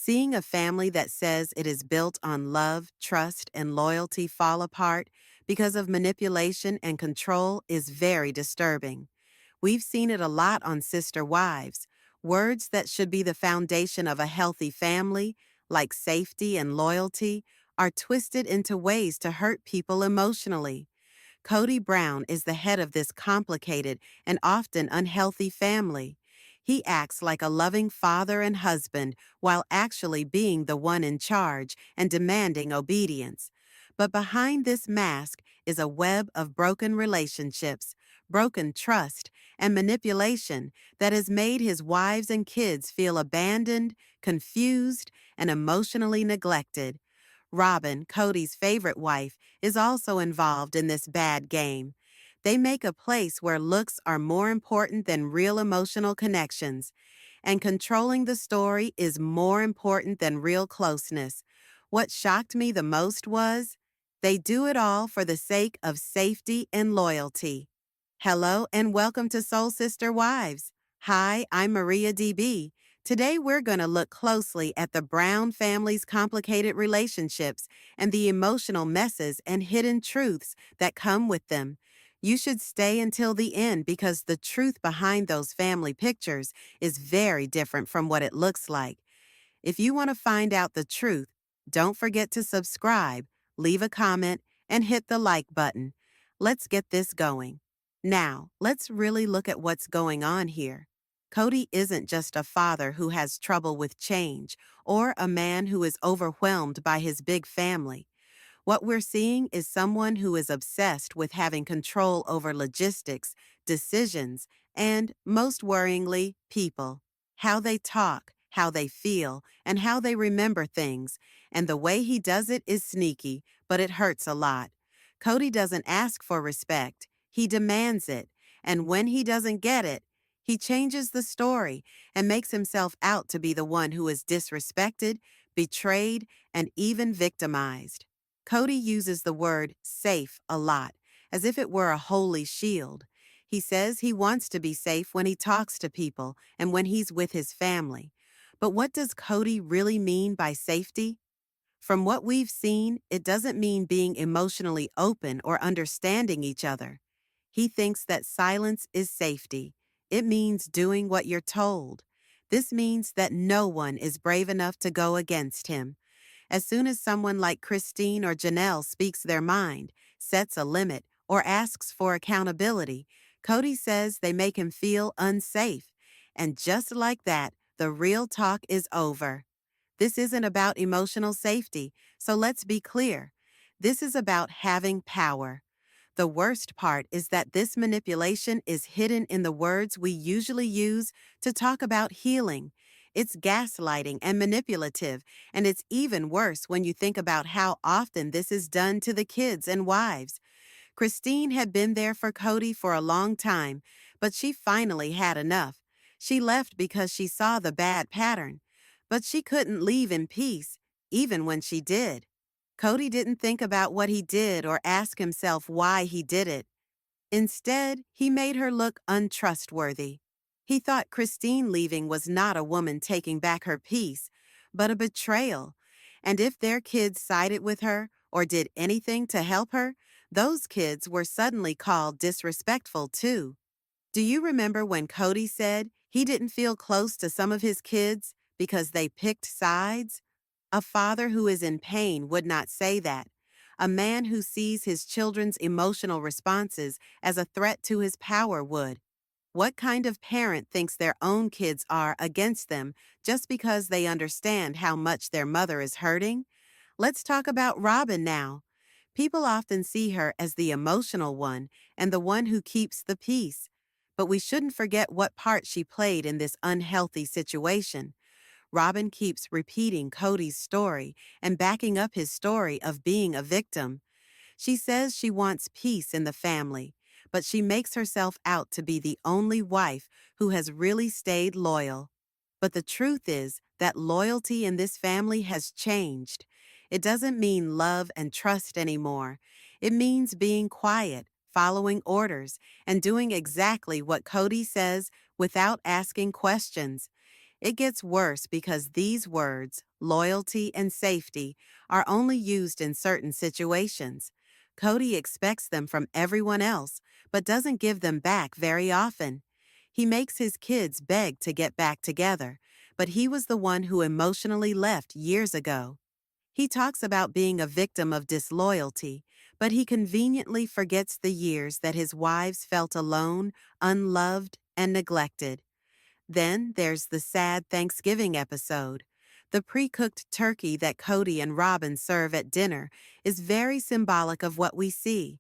Seeing a family that says it is built on love, trust, and loyalty fall apart because of manipulation and control is very disturbing. We've seen it a lot on Sister Wives. Words that should be the foundation of a healthy family, like safety and loyalty, are twisted into ways to hurt people emotionally. Cody Brown is the head of this complicated and often unhealthy family. He acts like a loving father and husband while actually being the one in charge and demanding obedience. But behind this mask is a web of broken relationships, broken trust, and manipulation that has made his wives and kids feel abandoned, confused, and emotionally neglected. Robin, Cody's favorite wife, is also involved in this bad game. They make a place where looks are more important than real emotional connections, and controlling the story is more important than real closeness. What shocked me the most was they do it all for the sake of safety and loyalty. Hello and welcome to Soul Sister Wives. Hi, I'm Maria DB. Today we're going to look closely at the Brown family's complicated relationships and the emotional messes and hidden truths that come with them. You should stay until the end because the truth behind those family pictures is very different from what it looks like. If you want to find out the truth, don't forget to subscribe, leave a comment, and hit the like button. Let's get this going. Now, let's really look at what's going on here. Cody isn't just a father who has trouble with change or a man who is overwhelmed by his big family. What we're seeing is someone who is obsessed with having control over logistics, decisions, and, most worryingly, people. How they talk, how they feel, and how they remember things. And the way he does it is sneaky, but it hurts a lot. Cody doesn't ask for respect, he demands it. And when he doesn't get it, he changes the story and makes himself out to be the one who is disrespected, betrayed, and even victimized. Cody uses the word safe a lot, as if it were a holy shield. He says he wants to be safe when he talks to people and when he's with his family. But what does Cody really mean by safety? From what we've seen, it doesn't mean being emotionally open or understanding each other. He thinks that silence is safety. It means doing what you're told. This means that no one is brave enough to go against him. As soon as someone like Christine or Janelle speaks their mind, sets a limit, or asks for accountability, Cody says they make him feel unsafe. And just like that, the real talk is over. This isn't about emotional safety, so let's be clear. This is about having power. The worst part is that this manipulation is hidden in the words we usually use to talk about healing. It's gaslighting and manipulative, and it's even worse when you think about how often this is done to the kids and wives. Christine had been there for Cody for a long time, but she finally had enough. She left because she saw the bad pattern. But she couldn't leave in peace, even when she did. Cody didn't think about what he did or ask himself why he did it. Instead, he made her look untrustworthy. He thought Christine leaving was not a woman taking back her peace, but a betrayal. And if their kids sided with her or did anything to help her, those kids were suddenly called disrespectful too. Do you remember when Cody said he didn't feel close to some of his kids because they picked sides? A father who is in pain would not say that. A man who sees his children's emotional responses as a threat to his power would. What kind of parent thinks their own kids are against them just because they understand how much their mother is hurting? Let's talk about Robin now. People often see her as the emotional one and the one who keeps the peace. But we shouldn't forget what part she played in this unhealthy situation. Robin keeps repeating Cody's story and backing up his story of being a victim. She says she wants peace in the family, but she makes herself out to be the only wife who has really stayed loyal. But the truth is that loyalty in this family has changed. It doesn't mean love and trust anymore. It means being quiet, following orders, and doing exactly what Cody says without asking questions. It gets worse because these words, loyalty and safety, are only used in certain situations. Cody expects them from everyone else, but doesn't give them back very often. He makes his kids beg to get back together, but he was the one who emotionally left years ago. He talks about being a victim of disloyalty, but he conveniently forgets the years that his wives felt alone, unloved, and neglected. Then there's the sad Thanksgiving episode. The pre-cooked turkey that Cody and Robin serve at dinner is very symbolic of what we see.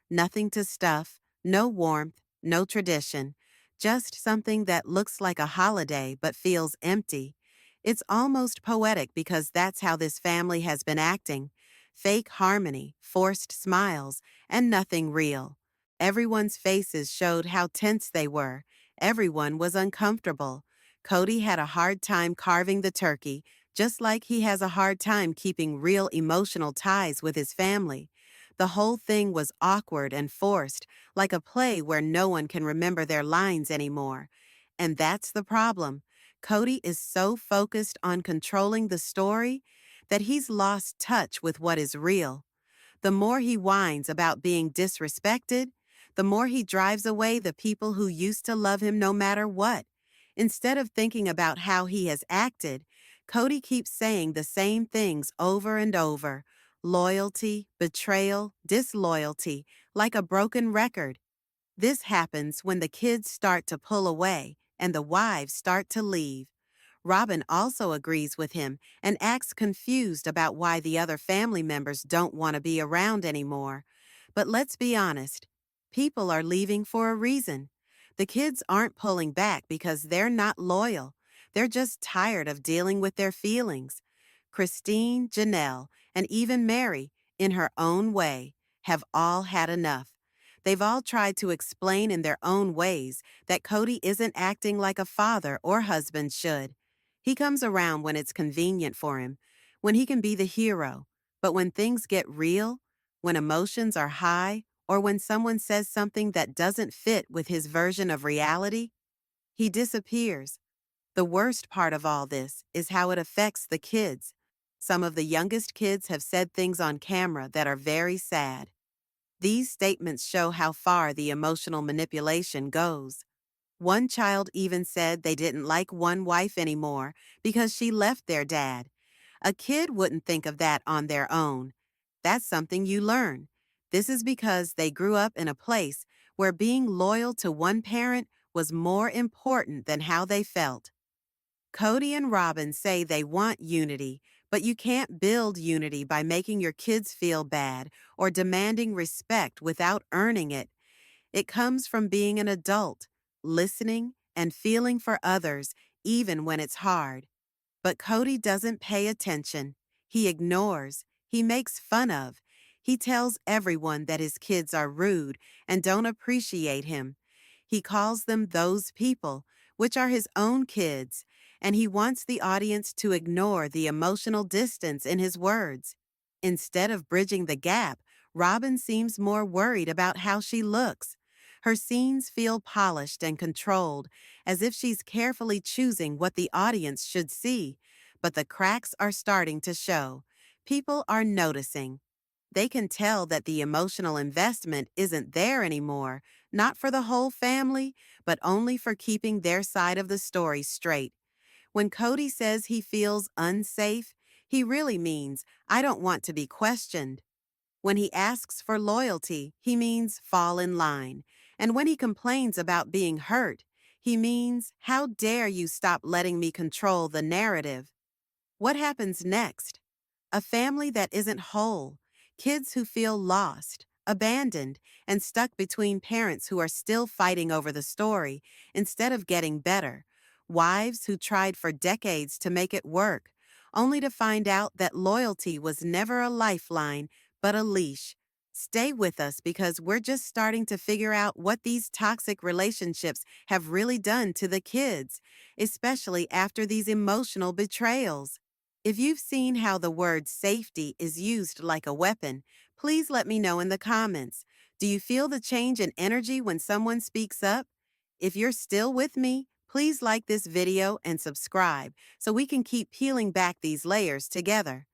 Nothing to stuff, no warmth, no tradition, just something that looks like a holiday but feels empty. It's almost poetic because that's how this family has been acting. Fake harmony, forced smiles, and nothing real. Everyone's faces showed how tense they were. Everyone was uncomfortable. Cody had a hard time carving the turkey, just like he has a hard time keeping real emotional ties with his family. The whole thing was awkward and forced, like a play where no one can remember their lines anymore. And that's the problem. Cody is so focused on controlling the story that he's lost touch with what is real. The more he whines about being disrespected, the more he drives away the people who used to love him no matter what. Instead of thinking about how he has acted, Cody keeps saying the same things over and over: loyalty, betrayal, disloyalty, like a broken record. This happens when the kids start to pull away and the wives start to leave. Robin also agrees with him and acts confused about why the other family members don't want to be around anymore. But let's be honest, people are leaving for a reason. The kids aren't pulling back because they're not loyal. They're just tired of dealing with their feelings. Christine, Janelle, and even Mary, in her own way, have all had enough. They've all tried to explain in their own ways that Cody isn't acting like a father or husband should. He comes around when it's convenient for him, when he can be the hero. But when things get real, when emotions are high, or when someone says something that doesn't fit with his version of reality, he disappears. The worst part of all this is how it affects the kids. Some of the youngest kids have said things on camera that are very sad. These statements show how far the emotional manipulation goes. One child even said they didn't like one wife anymore because she left their dad. A kid wouldn't think of that on their own. That's something you learn. This is because they grew up in a place where being loyal to one parent was more important than how they felt. Cody and Robin say they want unity, but you can't build unity by making your kids feel bad or demanding respect without earning it. It comes from being an adult, listening and feeling for others even when it's hard. But Cody doesn't pay attention. He ignores. He makes fun of. He tells everyone that his kids are rude and don't appreciate him. He calls them those people, which are his own kids, and he wants the audience to ignore the emotional distance in his words. Instead of bridging the gap, Robin seems more worried about how she looks. Her scenes feel polished and controlled, as if she's carefully choosing what the audience should see. But the cracks are starting to show. People are noticing. They can tell that the emotional investment isn't there anymore, not for the whole family, but only for keeping their side of the story straight. When Cody says he feels unsafe, he really means, I don't want to be questioned. When he asks for loyalty, he means fall in line. And when he complains about being hurt, he means, how dare you stop letting me control the narrative? What happens next? A family that isn't whole, kids who feel lost, abandoned, and stuck between parents who are still fighting over the story instead of getting better, wives who tried for decades to make it work, only to find out that loyalty was never a lifeline but a leash. Stay with us because we're just starting to figure out what these toxic relationships have really done to the kids, especially after these emotional betrayals. If you've seen how the word safety is used like a weapon, please let me know in the comments. Do you feel the change in energy when someone speaks up? If you're still with me, Please like this video and subscribe so we can keep peeling back these layers together.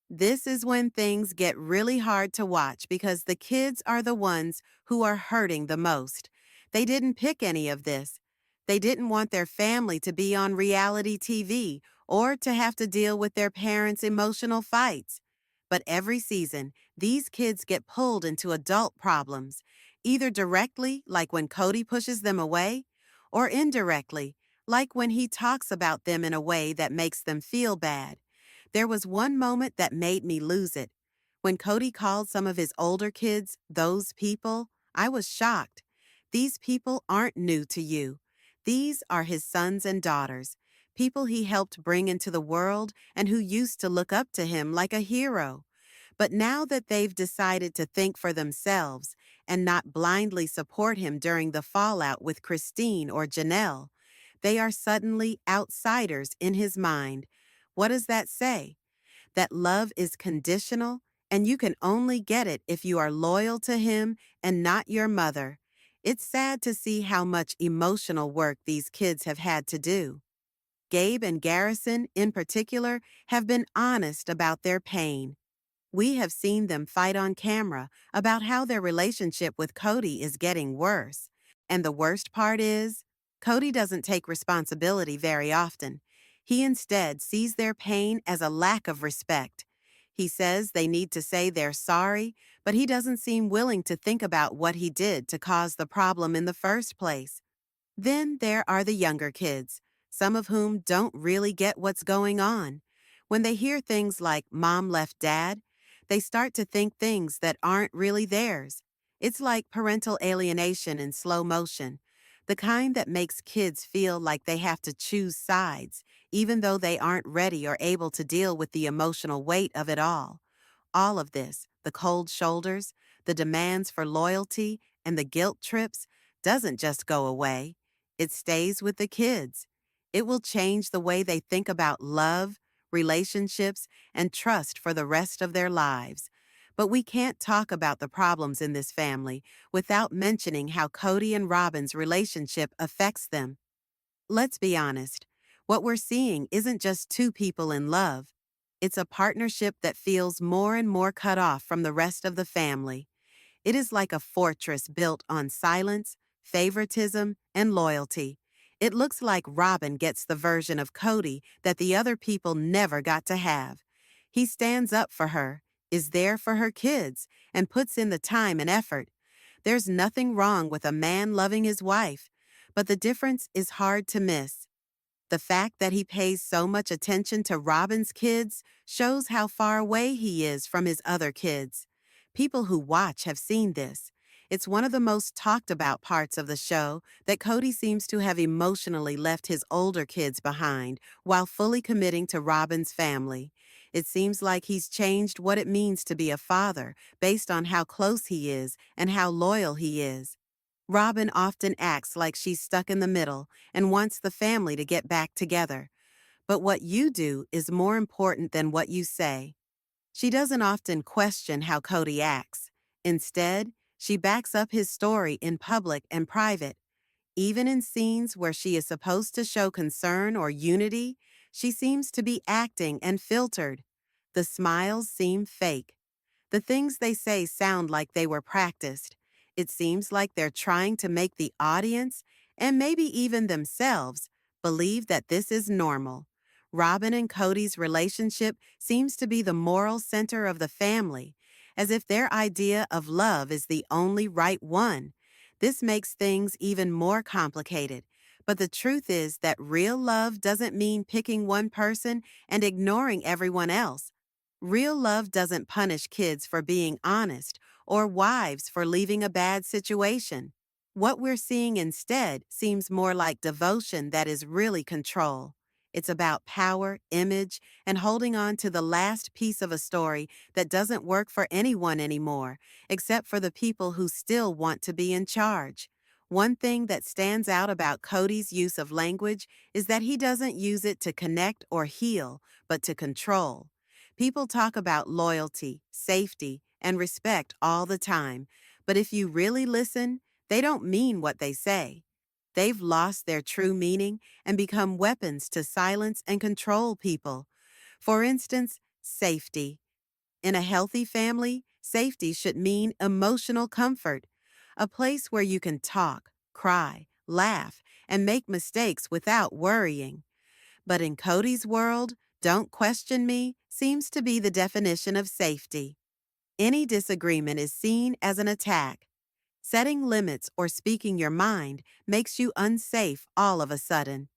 This is when things get really hard to watch because the kids are the ones who are hurting the most. They didn't pick any of this. They didn't want their family to be on reality TV or to have to deal with their parents' emotional fights. But every season, these kids get pulled into adult problems, either directly, like when Cody pushes them away, or indirectly, like when he talks about them in a way that makes them feel bad. There was one moment that made me lose it. When Cody called some of his older kids those people, I was shocked. These people aren't new to you. These are his sons and daughters, people he helped bring into the world and who used to look up to him like a hero. But now that they've decided to think for themselves and not blindly support him during the fallout with Christine or Janelle, they are suddenly outsiders in his mind. What does that say? That love is conditional and you can only get it if you are loyal to him and not your mother. It's sad to see how much emotional work these kids have had to do. Gabe and Garrison, in particular, have been honest about their pain. We have seen them fight on camera about how their relationship with Cody is getting worse. And the worst part is, Cody doesn't take responsibility very often. He instead sees their pain as a lack of respect. He says they need to say they're sorry, but he doesn't seem willing to think about what he did to cause the problem in the first place. Then there are the younger kids, some of whom don't really get what's going on. When they hear things like mom left dad, they start to think things that aren't really theirs. It's like parental alienation in slow motion, the kind that makes kids feel like they have to choose sides, even though they aren't ready or able to deal with the emotional weight of it all. All of this, the cold shoulders, the demands for loyalty, and the guilt trips, doesn't just go away. It stays with the kids. It will change the way they think about love, relationships, and trust for the rest of their lives. But we can't talk about the problems in this family without mentioning how Cody and Robin's relationship affects them. Let's be honest. What we're seeing isn't just two people in love. It's a partnership that feels more and more cut off from the rest of the family. It is like a fortress built on silence, favoritism, and loyalty. It looks like Robin gets the version of Cody that the other people never got to have. He stands up for her, is there for her kids, and puts in the time and effort. There's nothing wrong with a man loving his wife, but the difference is hard to miss. The fact that he pays so much attention to Robin's kids shows how far away he is from his other kids. People who watch have seen this. It's one of the most talked about parts of the show that Cody seems to have emotionally left his older kids behind while fully committing to Robin's family. It seems like he's changed what it means to be a father based on how close he is and how loyal he is. Robin often acts like she's stuck in the middle and wants the family to get back together. But what you do is more important than what you say. She doesn't often question how Cody acts. Instead, she backs up his story in public and private. Even in scenes where she is supposed to show concern or unity, she seems to be acting and filtered. The smiles seem fake. The things they say sound like they were practiced. It seems like they're trying to make the audience, and maybe even themselves, believe that this is normal. Robin and Cody's relationship seems to be the moral center of the family, as if their idea of love is the only right one. This makes things even more complicated. But the truth is that real love doesn't mean picking one person and ignoring everyone else. Real love doesn't punish kids for being honest or wives for leaving a bad situation. What we're seeing instead seems more like devotion that is really control. It's about power, image, and holding on to the last piece of a story that doesn't work for anyone anymore, except for the people who still want to be in charge. One thing that stands out about Cody's use of language is that he doesn't use it to connect or heal, but to control. People talk about loyalty, safety, and respect all the time, but if you really listen, they don't mean what they say. They've lost their true meaning and become weapons to silence and control people. For instance, safety. In a healthy family, safety should mean emotional comfort, a place where you can talk, cry, laugh, and make mistakes without worrying. But in Cody's world, don't question me seems to be the definition of safety. Any disagreement is seen as an attack. Setting limits or speaking your mind makes you unsafe all of a sudden.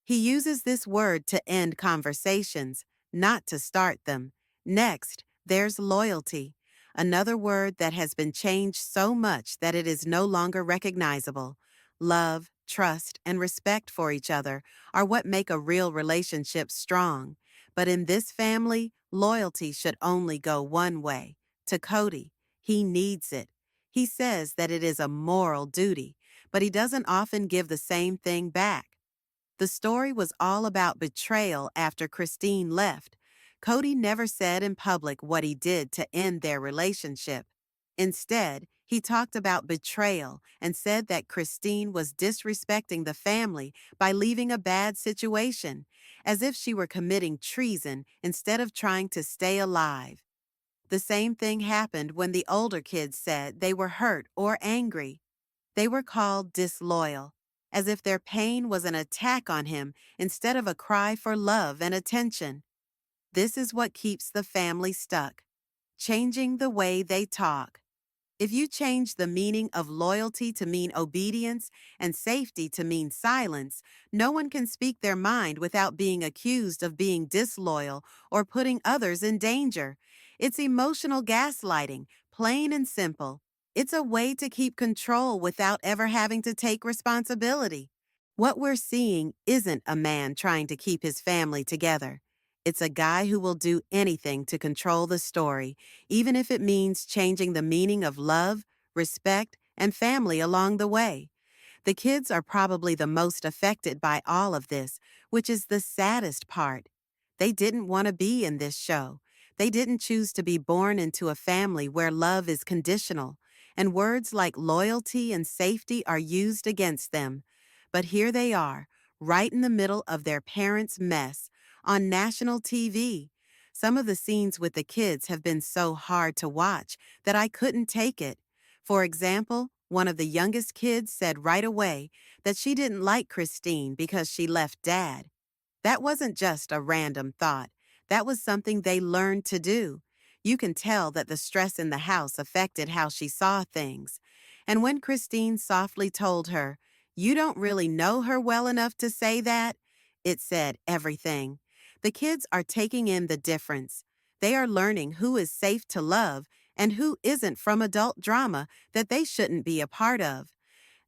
He uses this word to end conversations, not to start them. Next, there's loyalty, another word that has been changed so much that it is no longer recognizable. Love, trust, and respect for each other are what make a real relationship strong. But in this family, loyalty should only go one way. To Cody, he needs it. He says that it is a moral duty, but he doesn't often give the same thing back. The story was all about betrayal after Christine left. Cody never said in public what he did to end their relationship. Instead, he talked about betrayal and said that Christine was disrespecting the family by leaving a bad situation, as if she were committing treason instead of trying to stay alive. The same thing happened when the older kids said they were hurt or angry. They were called disloyal, as if their pain was an attack on him instead of a cry for love and attention. This is what keeps the family stuck, changing the way they talk. If you change the meaning of loyalty to mean obedience and safety to mean silence, no one can speak their mind without being accused of being disloyal or putting others in danger. It's emotional gaslighting, plain and simple. It's a way to keep control without ever having to take responsibility. What we're seeing isn't a man trying to keep his family together. It's a guy who will do anything to control the story, even if it means changing the meaning of love, respect, and family along the way. The kids are probably the most affected by all of this, which is the saddest part. They didn't want to be in this show. They didn't choose to be born into a family where love is conditional, and words like loyalty and safety are used against them. But here they are, right in the middle of their parents' mess, on national TV. Some of the scenes with the kids have been so hard to watch that I couldn't take it. For example, one of the youngest kids said right away that she didn't like Christine because she left Dad. That wasn't just a random thought. That was something they learned to do. You can tell that the stress in the house affected how she saw things. And when Christine softly told her, "You don't really know her well enough to say that," it said everything. The kids are taking in the difference. They are learning who is safe to love and who isn't from adult drama that they shouldn't be a part of.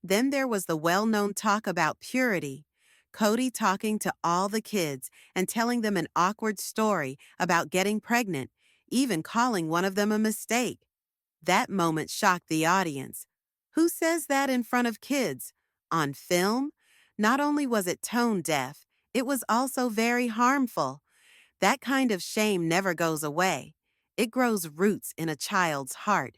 Then there was the well-known talk about purity. Cody talking to all the kids and telling them an awkward story about getting pregnant, even calling one of them a mistake. That moment shocked the audience. Who says that in front of kids? On film? Not only was it tone deaf, it was also very harmful. That kind of shame never goes away. It grows roots in a child's heart.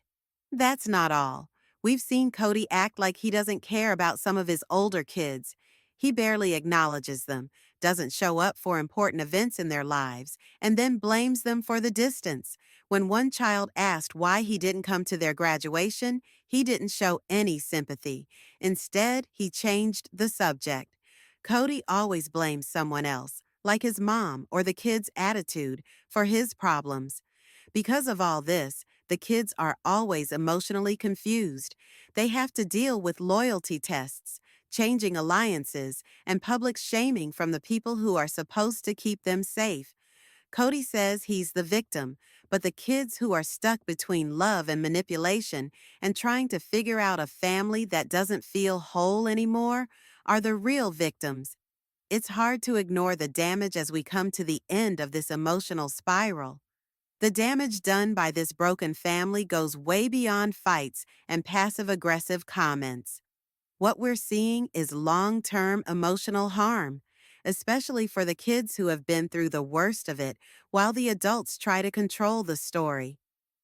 That's not all. We've seen Cody act like he doesn't care about some of his older kids. He barely acknowledges them, doesn't show up for important events in their lives, and then blames them for the distance. When one child asked why he didn't come to their graduation, he didn't show any sympathy. Instead, he changed the subject. Cody always blames someone else, like his mom or the kids' attitude, for his problems. Because of all this, the kids are always emotionally confused. They have to deal with loyalty tests, changing alliances, and public shaming from the people who are supposed to keep them safe. Cody says he's the victim, but the kids who are stuck between love and manipulation and trying to figure out a family that doesn't feel whole anymore are the real victims. It's hard to ignore the damage as we come to the end of this emotional spiral. The damage done by this broken family goes way beyond fights and passive-aggressive comments. What we're seeing is long-term emotional harm, especially for the kids who have been through the worst of it, while the adults try to control the story.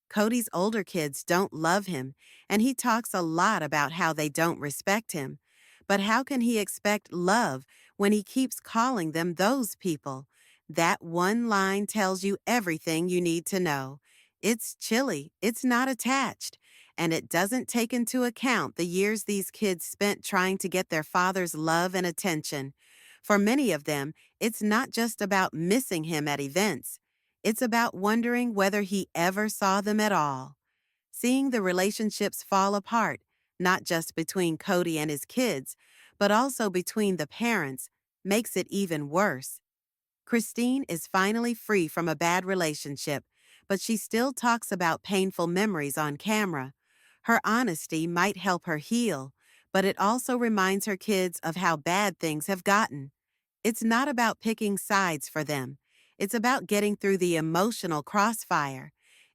Cody's older kids don't love him, and he talks a lot about how they don't respect him. But how can he expect love when he keeps calling them those people? That one line tells you everything you need to know. It's chilly, it's not attached, and it doesn't take into account the years these kids spent trying to get their father's love and attention. For many of them, it's not just about missing him at events. It's about wondering whether he ever saw them at all. Seeing the relationships fall apart, not just between Cody and his kids, but also between the parents, makes it even worse. Christine is finally free from a bad relationship, but she still talks about painful memories on camera. Her honesty might help her heal, but it also reminds her kids of how bad things have gotten. It's not about picking sides for them. It's about getting through the emotional crossfire.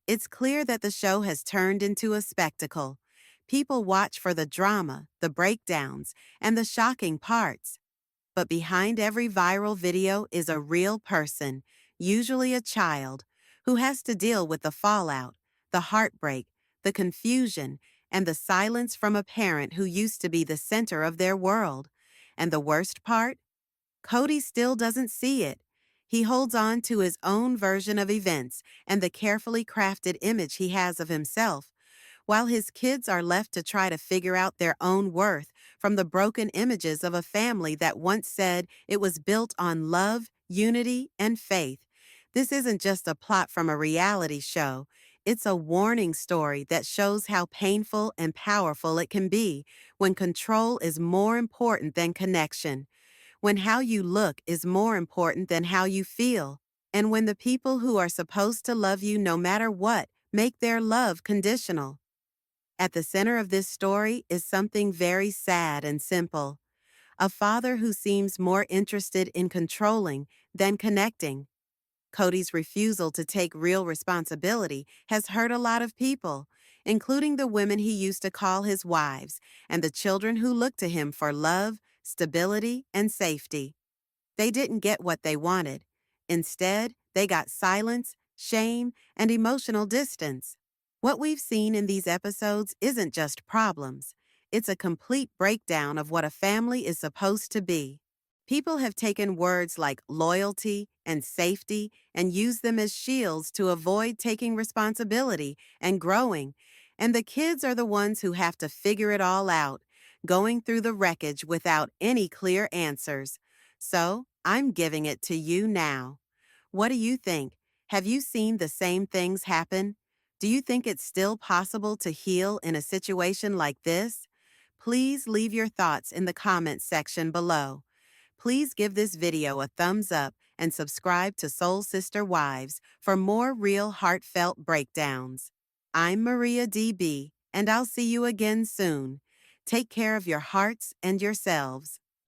It's clear that the show has turned into a spectacle. People watch for the drama, the breakdowns, and the shocking parts. But behind every viral video is a real person, usually a child, who has to deal with the fallout, the heartbreak, the confusion, and the silence from a parent who used to be the center of their world. And the worst part? Cody still doesn't see it. He holds on to his own version of events and the carefully crafted image he has of himself, while his kids are left to try to figure out their own worth from the broken images of a family that once said it was built on love, unity, and faith. This isn't just a plot from a reality show. It's a warning story that shows how painful and powerful it can be when control is more important than connection, when how you look is more important than how you feel, and when the people who are supposed to love you no matter what make their love conditional. At the center of this story is something very sad and simple: a father who seems more interested in controlling than connecting. Cody's refusal to take real responsibility has hurt a lot of people, including the women he used to call his wives and the children who looked to him for love, stability, and safety. They didn't get what they wanted. Instead, they got silence, shame, and emotional distance. What we've seen in these episodes isn't just problems. It's a complete breakdown of what a family is supposed to be. People have taken words like loyalty and safety and used them as shields to avoid taking responsibility and growing, and the kids are the ones who have to figure it all out, going through the wreckage without any clear answers. So, I'm giving it to you now. What do you think? Have you seen the same things happen? Do you think it's still possible to heal in a situation like this? Please leave your thoughts in the comments section below. Please give this video a thumbs up and subscribe to Soul Sister Wives for more real heartfelt breakdowns. I'm Maria DB, and I'll see you again soon. Take care of your hearts and yourselves.